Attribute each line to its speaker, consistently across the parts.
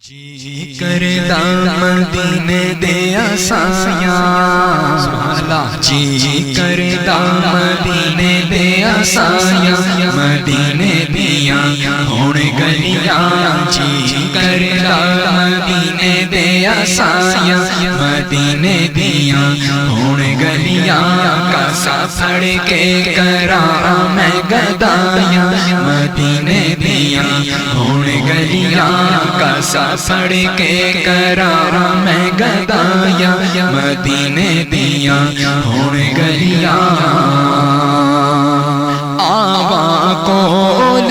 Speaker 1: جی کردا مدینے دے آسایاں، جی کردا مدینے دے آسایاں، مدینے دیاں ہون گلیاں، جی کردا مدینے دے آسایاں، مدینے دیاں ہون گلیاں، کاسا پھڑ کے کراں میں گدایاں، مدینے دیاں ہون گلیاں، کاسا پھڑ کے کراں میں گدایاں، مدینے دیاں ہون گلیاں، آواں کول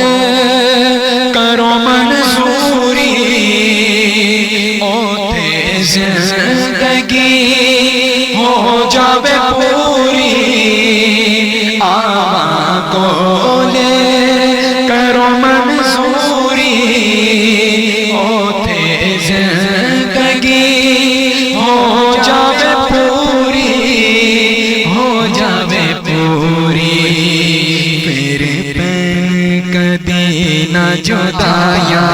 Speaker 1: کرو منظوری، اوتھے زندگی ہو جاوے پوری، آواں کول کرو منظوری، اوتھے زندگی ہو جاوے پوری، ہو جاوے پوری، پھر پین کدی نہ جدایاں،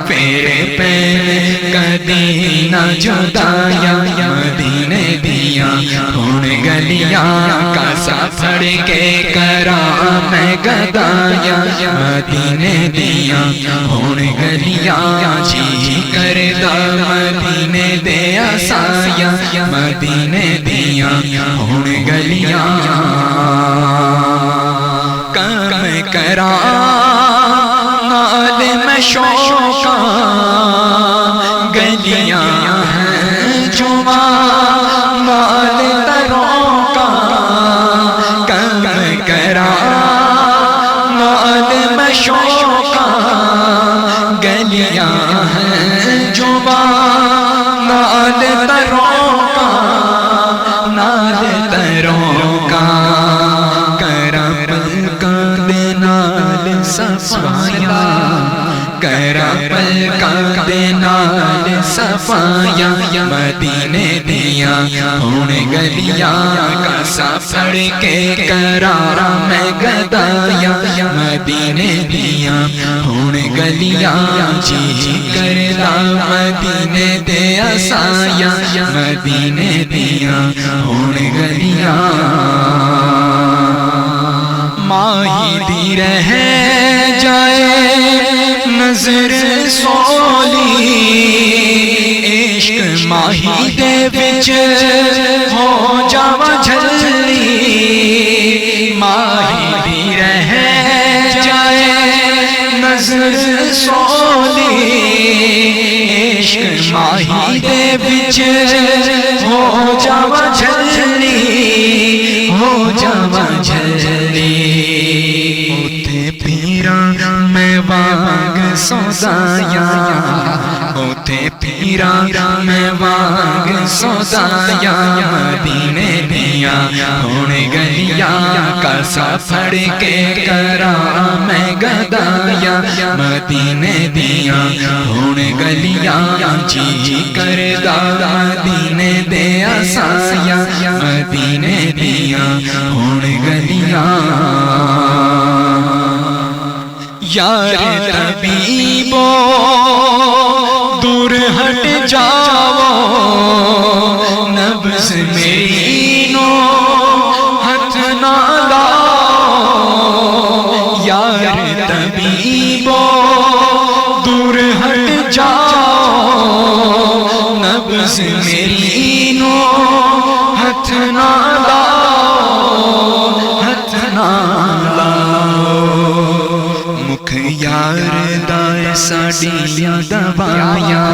Speaker 1: پھر پین کدی نہ جدایاں، مدینے دیاں ہون گلیاں، کاسا پھڑ کے کراں میں گدایاں، مدینے دیاں ہون گلیاں، جی کردا مدینے دے آسایاں، مدینے دیاں ہون گلیاں، کم کراں نال میں شوقاں، گلیاں ہیں جواں نال تروکاں، کم کراں نال میں شوقاں، گلیاں ہیں جواں نال تروکاں، نال تروکاں، کراں پلکاں دے نال صفائیاں، کراں پلکاں دے نال صفائیاں، مدینے دیاں ہون گلیاں، کاسا پھڑ کے کراں میں گدایاں، مدینے دیاں ہون گلیاں، جی کردا مدینے دے آسایاں، مدینے دیاں ہون گلیاں، ماہی دی رہ جائے نظر سولی، عشق ماہی دے وچ ہو جاواں جھلی، ماہی دی رہ جائے نظر سولی، عشق ماہی دے وچ ہو جاواں جھلی، ہو جاواں جھلی، اوتھے پھیراں میں وانگ سودایاں، اوتھے پھیراں میں وانگ سودایاں، مدینے دیاں ہون گلیاں، کاسا پھڑ کے کراں میں گدایاں، مدینے دیاں ہون گلیاں، جی کردا مدینے دے آسایاں، مدینے دیاں ہون گلیاں، یار طبیبو دور ہٹ جاؤ، نبض میری نو ہاتھ نہ لاؤ، یار طبیبو دور ہٹ جاؤ، نبض میری نو ہاتھ نہ لاؤ، ہاتھ نہ لاؤ، مکھ یار دائے ساڈیاں دوایاں،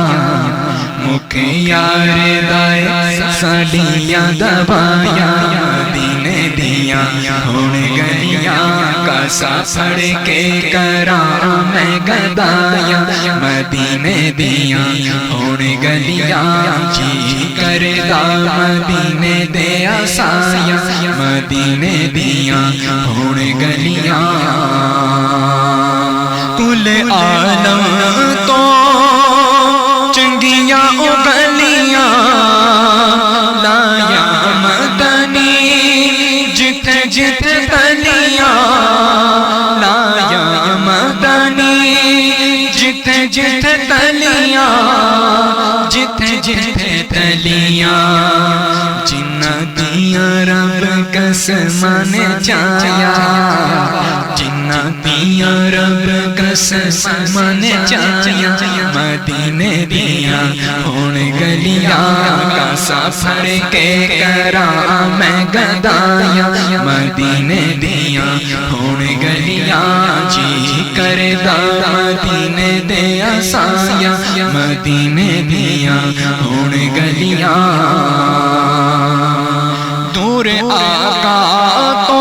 Speaker 1: مکھ یار دائے ساڈیاں دوایاں، مدینے دیاں ہون گلیاں، کاسا پھڑ کے کراں میں گدایاں، مدینے دیاں ہون گلیاں، جی کردا مدینے دے آسایاں، مدینے دیاں ہون گلیاں، کل عالم تو چنگیاں او گلیاں، لایا مدنی جتھے جتھے گلیاں، لایا مدنی جتھے جتھے گلیاں، گلیاں جتھے جتھے تلیاں جنہاں دیاں رب قسماں نے چاہیا جنہاں دیاں رب قسماں نے چاہیا مدینے دیاں ہون گلیاں کاسا پھڑ کے کراں میں گدایاں مدینے دیاں ہون گلیاں جی کردا مدینے دے آسایاں مدینے دیاں ہون گلیاں دور آقا تو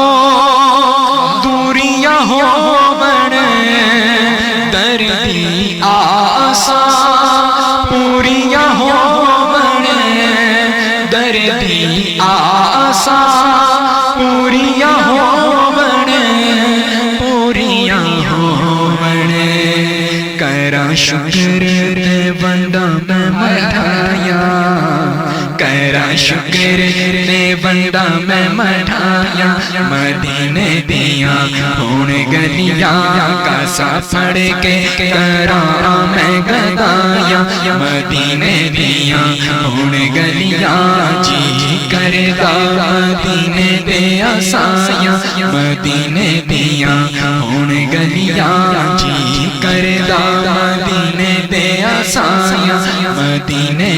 Speaker 1: دوریاں ہون دردی آساں پوریاں ہون دردی آساں پوریاں ہون پوریاں ہون کراں شکر دے بندہ میں مٹھایا کراں شکر دے بندہ میں مٹھایا مدینے دیاں ہون گلیاں کاسا پھڑ کے کراں میں گدایاں مدینے دیاں ہون گلیاں جی کردا مدینے دے آسایاں مدینے دیاں ہون گلیاں جی کردا مدینے دے آسایاں مدینے